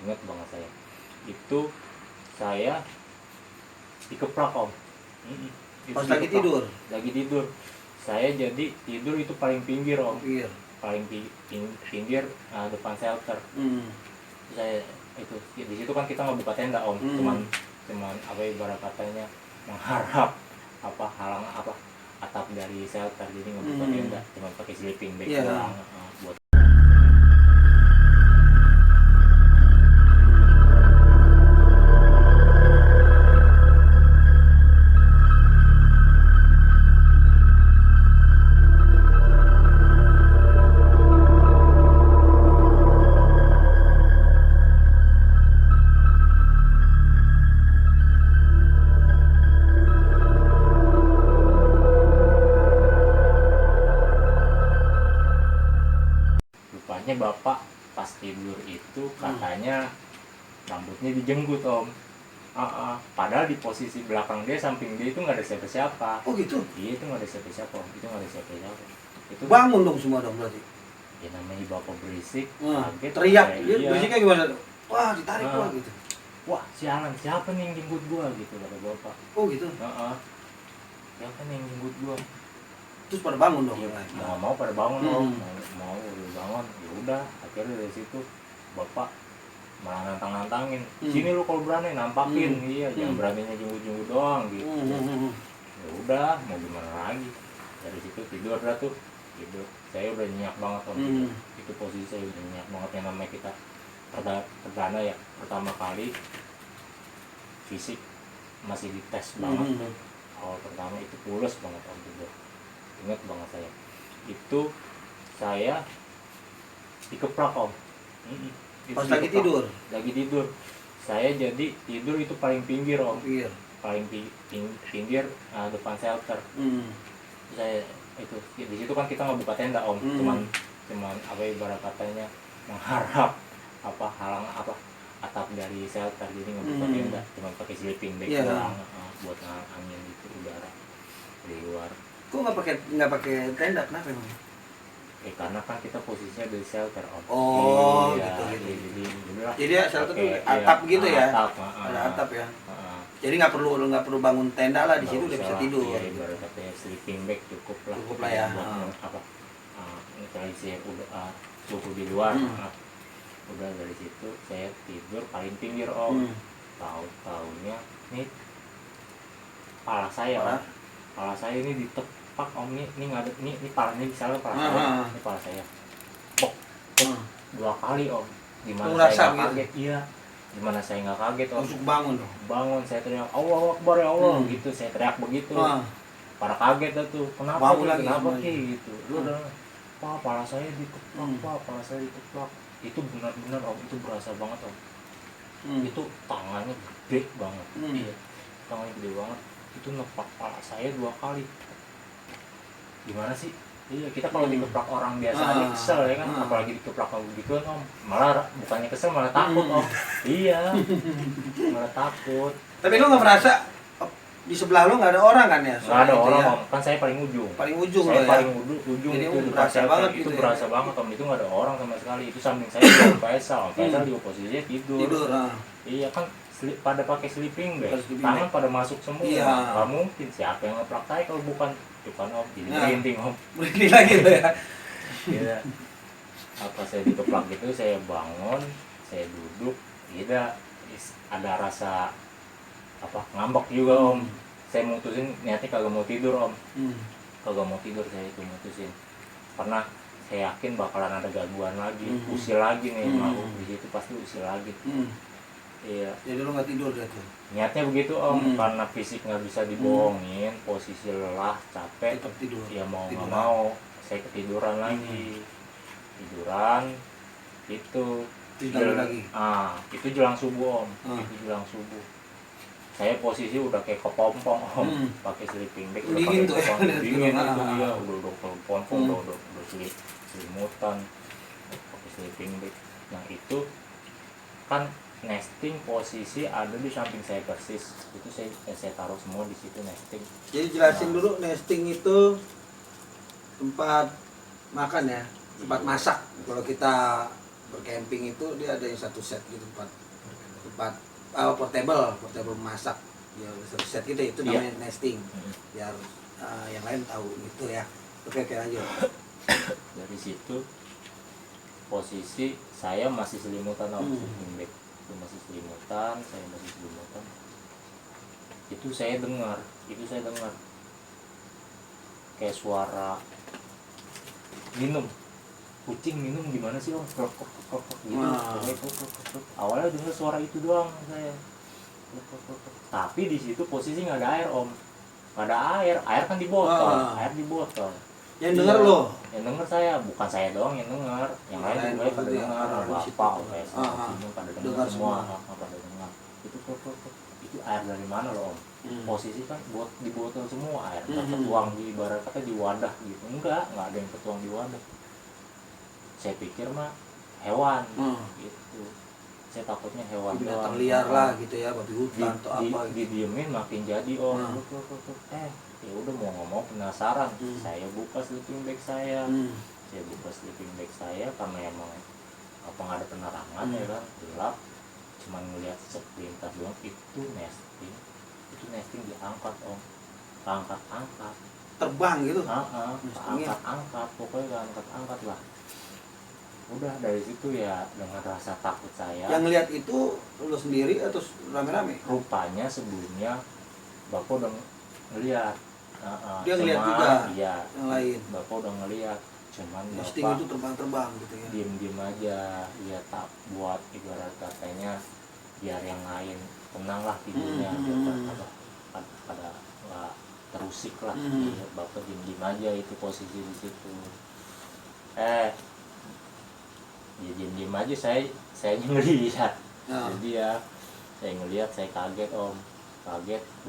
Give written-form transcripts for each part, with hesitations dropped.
ingat banget saya. Itu saya dikeplak om. Pas lagi tidur? Lagi tidur. Saya jadi tidur itu paling pinggir om. Pinggir. Paling pinggir depan shelter. Saya itu di situ kan kita nggak buka tenda om. Cuman apa ibarat katanya mengharap halang atap dari shelter, jadi nggak buka tenda, cuma pakai sleeping bag doang buat. Bapak pas tidur itu katanya rambutnya dijenggut om. Padahal di posisi belakang dia, samping dia itu nggak ada siapa-siapa. Oh gitu? Iya, itu nggak ada siapa-siapa om. Itu nggak ada siapa-siapa. Itu bangun dong semua dong berarti? Ya namanya bapak berisik, kaget, teriak. Iya. Berisiknya gimana? Wah ditarik gua gitu. Wah sialan, siapa nih yang jemput gua gitu kata bapak. Oh gitu? Siapa nih yang jemput gua? Terus pada bangun dong? Iya, mau pada bangun om. Mau bangun, ya udah. Akhirnya dari situ bapak malah nantang-nantangin. Sini lu kalau berani nampakin, iya, jangan beraninya jenggut-jenggut doang gitu. Ya udah, mau gimana lagi? Dari situ tidur dah tuh, tidur. Saya udah nyenyak banget om. Itu posisi saya udah nyenyak banget, yang namanya kita perdana ya, pertama kali fisik masih dites banget tuh. Awal pertama itu pules banget om tidur. Ingat banget saya. Itu saya dikeplak om. Pas lagi tidur? Lagi tidur. Saya jadi tidur itu paling pinggir om. Paling pinggir depan shelter. Saya itu di situ kan kita nggak buka tenda om. Cuman apa ibarat katanya mengharap halang atap dari shelter, jadi nggak buka tenda, cuma pakai sleeping bag doang buat angin itu udara di luar. Kok nggak pakai tenda, kenapa emang? Karena kan kita posisinya di shelter om. Iya, gitu. Jadi ya shelter tuh atap gitu ya? Ada atap ya? Jadi nggak perlu bangun tenda lah, di situ udah bisa tidur. Iya, ibarat katanya sleeping bag cukup lah ya. Buat neutralisir suhu di luar. Udah dari situ saya tidur paling pinggir om. Tahu-taunya nih kepala saya ini ditepak om, ini nggak ada, ini palanya misalnya saya, ini kepala saya pok 2 kali om. Gimana saya nggak kaget? Iya, gimana saya nggak kaget om? Langsung bangun dong? Bangun, saya teriak Allahu Akbar ya Allah gitu, saya teriak begitu. Para kaget dah tuh, kenapa gitu? Lu udah kepala saya ditepak, kepala saya ditepak. Itu benar-benar om, itu berasa banget om. Itu tangannya gede banget. Iya, tangannya gede banget. Itu nepak kepala saya 2 kali. Gimana sih? Iya, kita kalau dikeplak orang biasa aja kesel ya kan, apalagi dikeplak kamu gitu om. Malah bukannya kesel, malah takut om. Iya, malah takut. Tapi lu nggak merasa di sebelah lu nggak ada orang kan ya? Nggak ada orang om, kan saya paling ujung. Paling ujung saya ya? Paling ujung. Jadi itu berasa banget itu gitu berasa ya? banget om, itu nggak ada orang sama sekali. Itu samping saya juga Faisal. Faisal di posisinya tidur. Iya kan, pada pakai sleeping bag, tangan pada masuk semua. Nggak mungkin, siapa yang ngeplak saya kalau bukan om, jadi merinding om. Merinding lagi tuh ya? Iya. Apa saya dikeplak gitu, saya bangun, saya duduk, tidak ada rasa ngambek juga om. Saya mutusin niatnya kagak mau tidur om. Kagak mau tidur, saya itu mutusin karena saya yakin bakalan ada gangguan lagi, usil lagi nih, makhluk di situ pasti usil lagi. Iya. Jadi lu nggak tidur gitu? Niatnya begitu om, karena fisik nggak bisa dibohongin, posisi lelah, capek, tetap tidur. Ya mau nggak mau, saya ketiduran lagi, itu. Lagi. Itu jelang subuh om, itu jelang subuh. Saya posisi udah kayak kepompong om, pakai sleeping bag, udah dingin tuh ya? Dingin itu iya, udah kepompong, udah selimutan, pakai sleeping bag. Nah itu kan nesting posisi ada di samping saya persis, itu saya taruh semua di situ nesting. Jadi jelasin dulu, nesting itu tempat makan ya, tempat masak. Kalau kita bercamping itu dia ada yang satu set gitu, tempat portable masak ya, satu set gitu, itu namanya nesting, biar yang lain tahu gitu ya. Oke lanjut. Dari situ posisi saya masih selimutan sleeping bag, itu masih selimutan, itu saya dengar kayak suara minum, kucing minum gimana sih om, krok gitu. Awalnya dengar suara itu doang saya, tapi di situ posisi nggak ada air om, nggak ada air kan di botol, air di botol. Yang dengar lo? Yang dengar saya, bukan saya doang yang dengar, yang lain juga pada dengar, bapak, pada dengar semua, pada dengar. Itu air dari mana loh om? Posisi kan buat di botol semua air, nggak ketuang di ibarat kata di wadah gitu, enggak ada yang ketuang di wadah. Saya pikir mah hewan gitu, saya takutnya hewan binatang liar lah gitu ya, babi hutan atau apa gitu. Didiemin makin jadi om. Ya udah mau ngomong penasaran, saya buka sleeping bag saya, karena emang apa nggak ada penerangan ya kan, gelap, cuman ngeliat sepintas doang. Itu nesting diangkat om, angkat terbang gitu, angkat pokoknya angkat lah. Udah dari situ ya dengan rasa takut saya. Yang lihat itu lu sendiri atau rame-rame? Rupanya sebelumnya bapak udah ngeliat. Dia ngeliat juga. Iya. Yang lain. Bapak udah ngeliat. Cuman nesting bapak itu terbang gitu ya. Diem aja. Ya tak buat ibarat katanya biar yang lain tenang lah tidurnya. Pada nggak terusik lah. Bapak diem aja itu posisi di situ. Ya diem aja saya ngelihat. Jadi ya saya ngelihat, saya kaget om,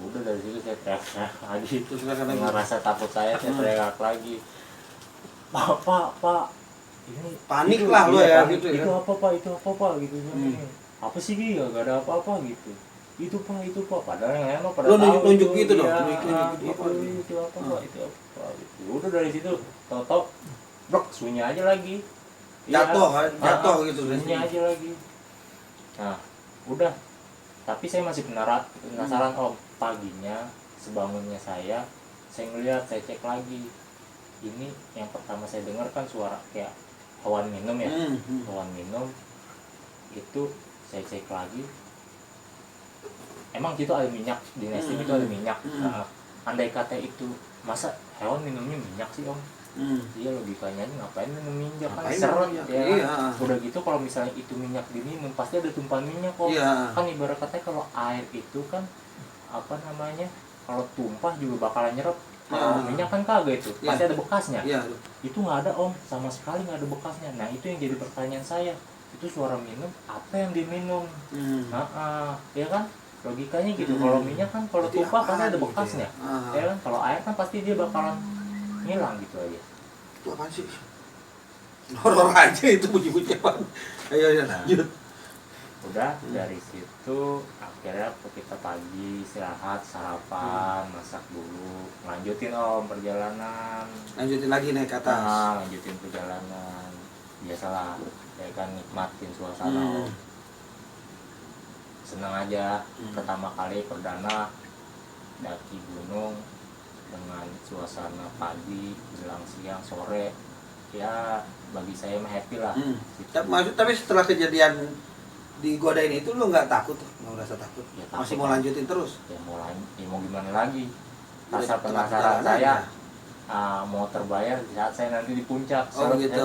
udah dari situ saya teriak lagi, dengan rasa takut saya teriak lagi, pak ini panik lah lo ya panik, gitu ya. itu apa pak gitu. Apa sih gak ada apa-apa gitu. Itu pak, padahal yang lain mah pada lo tahu nunjuk gitu dong, itu apa pak gitu. Udah dari situ toto sunyi aja lagi. Jatuh gitu sunyi aja lagi. Nah udah, tapi saya masih penasaran om. Paginya sebangunnya saya ngeliat, saya cek lagi. Ini yang pertama saya dengar kan suara kayak hewan minum ya, hewan minum. Itu saya cek lagi, emang gitu ada minyak di nesting, itu ada minyak. Andai kata itu, masa hewan minumnya minyak sih om? Iya, logikanya ngapain minum minyak, kan seret ya. Iya. Udah gitu kalau misalnya itu minyak diminum pasti ada tumpahan minyak kok. Iya. Kan ibarat katanya kalau air itu kan apa namanya, kalau tumpah juga bakalan nyerap. Kalau minyak kan kagak itu, pasti ada bekasnya. Itu nggak ada om, sama sekali nggak ada bekasnya. Nah itu yang jadi pertanyaan saya, itu suara minum apa yang diminum? Ya kan logikanya gitu. Kalau minyak kan kalau tumpah pasti ada bekasnya, ya kan. Kalau air kan pasti dia bakalan ngilang gitu aja. Itu apaan sih? Horor aja itu bunyi-bunyi apaan. Ayo lanjut. Udah dari situ akhirnya kita pagi istirahat, sarapan, masak dulu, lanjutin om perjalanan. Lanjutin lagi naik ke atas. Lanjutin perjalanan. Biasalah, ya kan nikmatin suasana om. Seneng aja, pertama kali perdana daki gunung dengan suasana pagi, menjelang siang, sore, ya bagi saya mah happy lah. Tapi setelah kejadian digodain itu lo nggak takut, nggak merasa takut? Ya, masih mau lanjutin terus? Ya mau gimana lagi? Rasa penasaran saya mau terbayar di saat saya nanti di puncak. Gitu.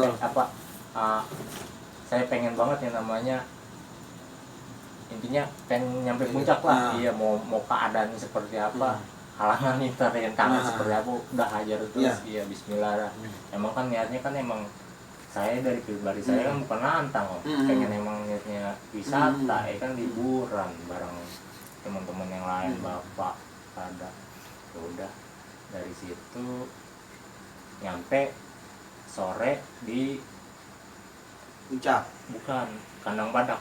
Saya pengen banget yang namanya, intinya pengen nyampe puncak lah. Iya, mau keadaannya seperti apa, halangan rintangan seperti apa, udah hajar terus. Iya, bismillah lah. Emang kan niatnya kan emang saya dari pribadi saya kan bukan nantang om. Pengen emang niatnya wisata, ya kan liburan bareng teman-teman yang lain, bapak ada. Ya udah dari situ nyampe sore di puncak, bukan Kandang Badak,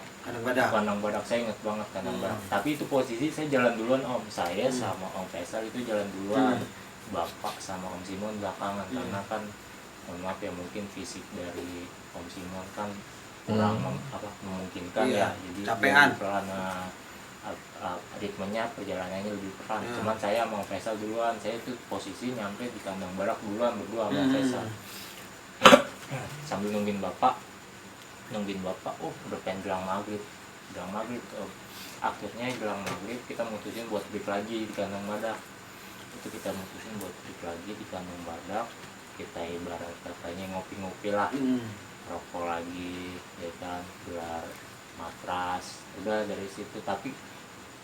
saya ingat banget Kandang Badak. Tapi itu posisi saya jalan duluan om, saya sama om Faisal itu jalan duluan, bapak sama om Simon belakangan. Karena kan mohon maaf ya, mungkin fisik dari om Simon kan kurang memungkinkan Iya, ya, jadi capean. lebih pelan, ritmenya perjalanannya lebih pelan. Ya. Cuman saya mau Faisal duluan, saya itu posisi nyampe di kandang badak duluan berdua sama Faisal. Sambil nungguin bapak, udah pengen gelang maghrib. Akhirnya gelang maghrib kita mutusin buat break lagi di kandang badak. Kita ibarat katanya ngopi-ngopi lah, rokok lagi, ya kan, gelar matras. Udah dari situ, tapi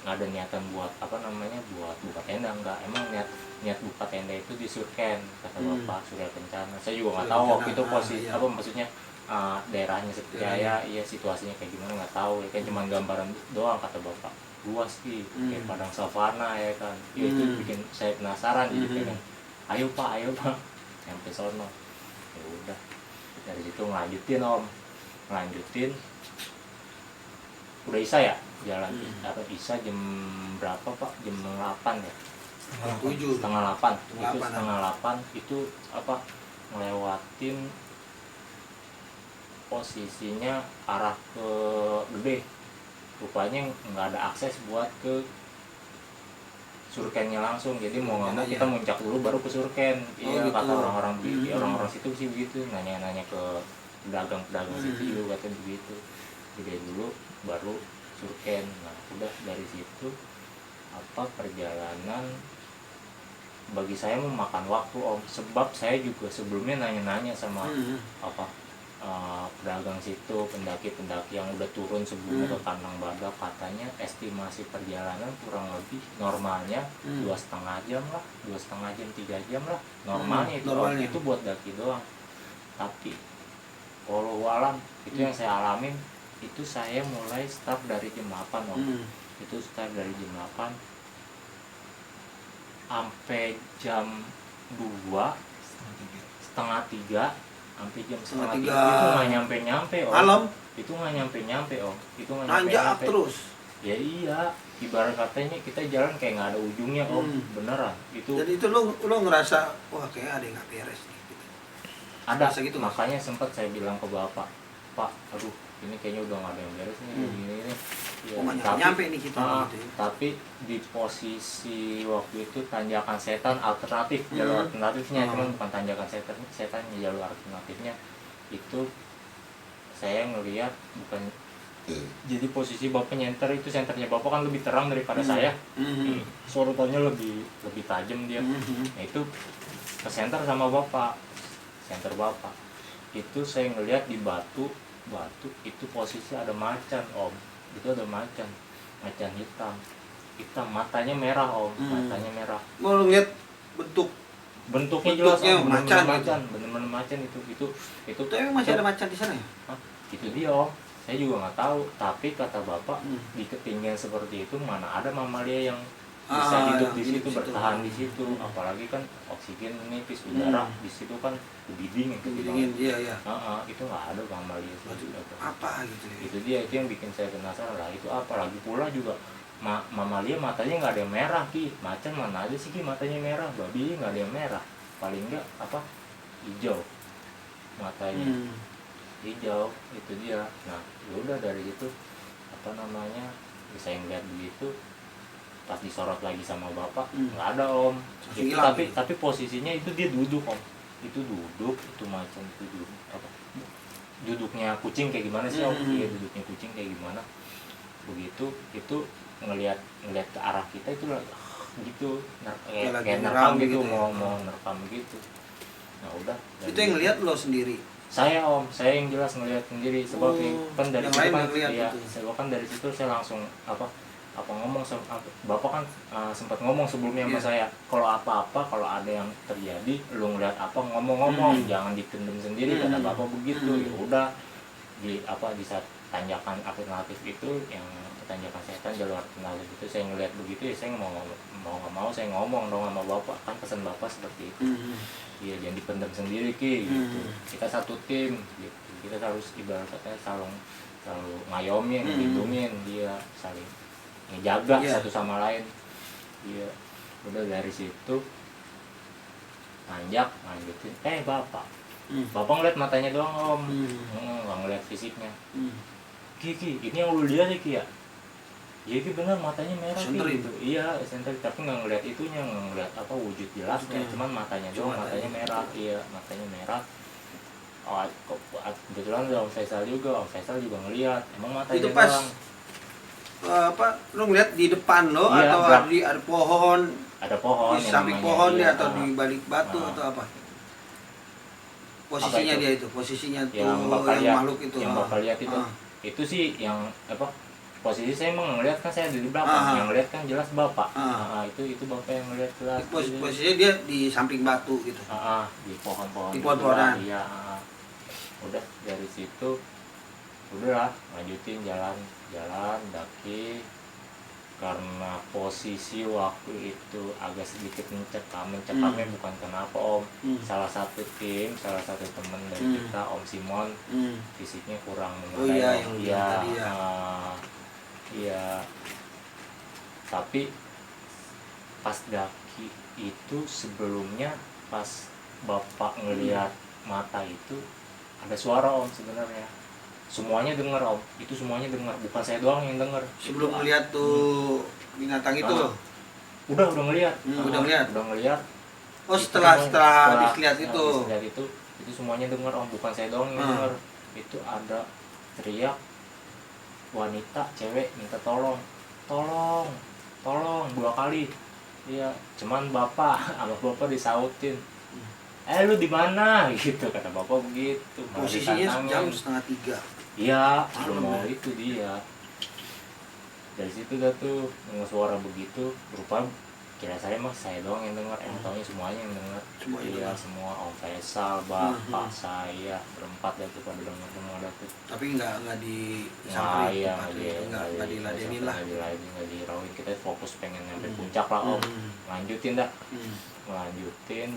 nggak ada niatan buat buat buka tenda, enggak. Emang niat buka tenda itu di Surken, kata bapak, Surya Kencana. Saya juga nggak tahu waktu itu posisi iya. maksudnya daerahnya seperti iya situasinya kayak gimana nggak tahu ya kan, cuma gambaran doang kata bapak, luas sih kayak padang savana ya kan. Ya, itu bikin saya penasaran, jadi pengen ayo pak sampai sono. Ya udah dari situ ngelanjutin udah Isa ya jalan. Isa jam berapa pak? Jam 8 ya, setengah 8 itu ngelewatin posisinya arah ke Gede. Rupanya nggak ada akses buat ke Surkennya langsung, jadi mau nggak mau kita muncak dulu baru ke Surken. Iya, gitu. Kata orang-orang situ sih begitu, nanya-nanya ke pedagang situ juga katanya begitu. Gede dulu baru Surken. Nah udah dari situ perjalanan bagi saya memakan waktu om, sebab saya juga sebelumnya nanya-nanya sama pedagang situ, pendaki yang udah turun sebelumnya ke kandang badak. Katanya estimasi perjalanan kurang lebih normalnya 2,5 jam lah, 3 jam lah normalnya. Itu buat daki doang. Tapi walau alam itu yang saya alamin, itu saya mulai start dari jam 8 om. Itu start dari jam 8 sampai jam 2 setengah 3 sampai jam setengah 3 itu nggak nyampe om. Malam itu nggak nyampe om. nanjak terus ya. Iya, ibarat katanya kita jalan kayak nggak ada ujungnya om. Beneran itu. Jadi itu lo ngerasa wah kayak ada yang nggak beres nih gitu. Ada gitu. Makanya sempat saya bilang ke bapak, pak aduh ini kayaknya udah nggak ada yang beres nih. Ini ya, nyampe nih kita gitu ya. Tapi di posisi waktu itu tanjakan setan alternatif, jalur alternatifnya, cuman bukan tanjakan setan, jalur alternatifnya itu saya ngelihat bukan. Jadi posisi bapak nyenter itu, senternya bapak kan lebih terang daripada saya. Sorotannya lebih tajam dia. Nah itu ke senter sama bapak, itu saya ngelihat di batu itu posisi ada macan om. Itu ada macan hitam, matanya merah om. Matanya merah. Mau lihat bentuknya jelas om, bener-bener macan itu. Tapi masih ada macan di sana ya? Itu dia om, saya juga nggak tahu. Tapi kata bapak di ketinggian seperti itu mana ada mamalia yang bisa hidup di situ, bertahan di situ. Apalagi kan oksigen nipis, udara di situ kan lebih dingin. Iya. Itu nggak ada mamalia seperti itu. Apa gitu ya? Itu dia, itu yang bikin saya penasaran lah. Itu apa lagi pula juga mamalia matanya nggak ada yang merah ki. Macan mana aja sih ki matanya merah, babi nggak ada yang merah. Paling nggak hijau matanya. Hijau itu dia. Nah udah dari situ bisa ngeliat begitu. Pas disorot lagi sama bapak nggak ada om. Itu, tapi posisinya itu dia duduk om. Itu macan itu duduk duduknya kucing kayak gimana sih om? Iya, duduknya kucing kayak gimana begitu. Itu ngelihat ke arah kita itu gitu, kayak nerekam gitu, mau nerekam gitu. Nah udah itu yang ngelihat lo sendiri? Saya om, saya yang jelas ngelihat sendiri. Sebab kan dari situ kan ya, sebab kan dari situ saya langsung ngomong sama bapak kan, sempat ngomong sebelumnya sama saya, kalau apa-apa, kalau ada yang terjadi lu ngeliat ngomong, jangan dipendam sendiri, kata bapak begitu. Ya udah di saat tanjakan alternatif itu, yang tanjakan setan jalur alternatif itu, saya ngeliat begitu ya, saya mau nggak mau saya ngomong dong sama bapak, kan pesan bapak seperti itu. Iya, jangan dipendam sendiri ki gitu. Kita satu tim gitu, kita harus ibarat katanya selalu ngayomin, lindungin dia, saling ngejaga satu sama lain. Iya, udah dari situ lanjutin bapak Bapak ngeliat matanya doang om, Hmm. nggak ngeliat fisiknya. Hmm. Ki, ini yang lu lihat ya Ki ya? Iya Ki bener matanya merah Ki Sentri. gitu. Iya sentri, tapi nggak ngeliat itunya, nggak ngeliat apa wujud jelasnya, cuman matanya doang, Cuma matanya matanya. merah. Iya matanya merah. Oh, kebetulan ada Om Faisal juga, Om Faisal juga ngeliat, emang matanya Itu pas doang. apa lu ngeliat di depan lo Iya, atau ada pohon ada pohon di yang samping namanya, pohon iya, dia atau di balik batu ah. atau apa posisinya Apa itu? dia itu posisinya tuh Yang bapak yang lihat, makhluk itu yang bapak lihat itu sih yang apa, posisi saya emang ngeliat kan, saya ada di belakang, yang ngeliat kan jelas bapak. Itu bapak yang ngeliat jelas. Posisinya dia di samping batu gitu. Di pohon-pohon, di pohon-pohonan. Iya. Udah dari situ udahlah lanjutin jalan daki, karena posisi waktu itu agak sedikit mencekamnya bukan kenapa om, salah satu temen dari kita, Om Simon, fisiknya kurang memadai. Iya, tapi pas daki itu sebelumnya, pas bapak ngelihat mata itu ada suara om sebenarnya. Semuanya dengar om, itu semuanya dengar, bukan saya doang yang dengar. Sebelum melihat tuh binatang itu loh. Udah ngelihat. Udah ngelihat. Oh, setelah dilihat itu semuanya dengar om, bukan saya doang yang dengar. Itu ada teriak wanita, cewek minta tolong 2 kali. Iya, cuman bapak disautin. Lu di mana gitu, kata bapak begitu. Posisinya jam 2:30. Iya, mau itu dia. Dari situ dah tuh suara begitu, berupa kira saya doang yang dengar, taunya semuanya yang dengar. Iya, semua Om Faisal, bapak, saya berempat dah tuh pada dengar semua dah tuh. Tapi nggak disamperin, nggak diladenin lah. Nggak dirawin, kita fokus pengen nyampe puncak lah om. Lanjutin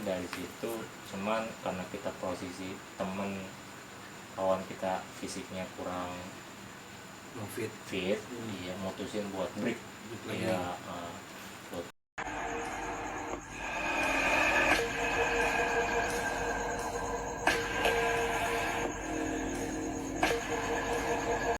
dari situ, cuman karena kita posisi temen kawan kita fisiknya kurang fit, iya mutusin buat break. Iya,